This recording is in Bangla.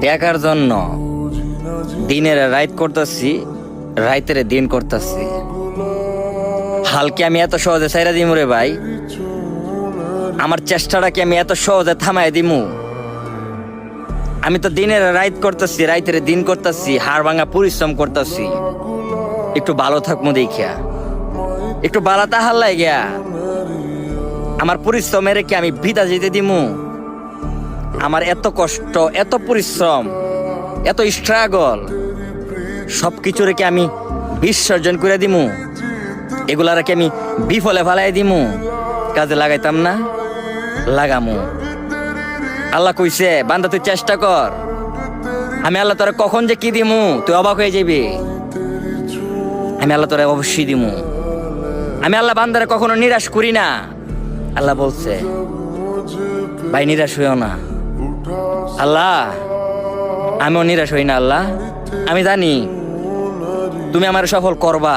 টাকার জন্য দিনের রাত করতেছি, রাইতের দিন করতেছি। হালকে আমি এত সহজে ছাইরা দিমু রে ভাই? আমার চেষ্টাটা কি আমি এত সহজে থামাই দিমু? আমি তো দিনের রাত করতেছি, রাইতের দিন করতেছি, হাড় ভাঙা পরিশ্রম করতেছি একটু ভালো থাকবো দেখিয়া, একটু বালা তাহার লাগিয়া। আমার পরিশ্রমের কি আমি বিদা যেতে দিমু? আমার এত কষ্ট, এত পরিশ্রম, এত স্ট্রাগল সবকিছুরে কি আমি বিসর্জন করে দিমু? এগুলার কি আমি বিফলে ফালাই দিমু? কাজে লাগাইতাম না? লাগামু। আল্লাহ কইছে বান্দা তুই চেষ্টা কর, আমি আল্লাহ তোরা কখন যে কি দিমু তুই অবাক হয়ে যাবি। আমি আল্লাহ তোরা অবশ্যই দিমু। আমি আল্লাহ বান্দারে কখনো নিরাশ করি না। আল্লাহ বলছে ভাই নিরাশ হইও না। আল্লাহ আমিও নিরাশ হই না। আল্লাহ আমি জানি তুমি আমার সফল করবা।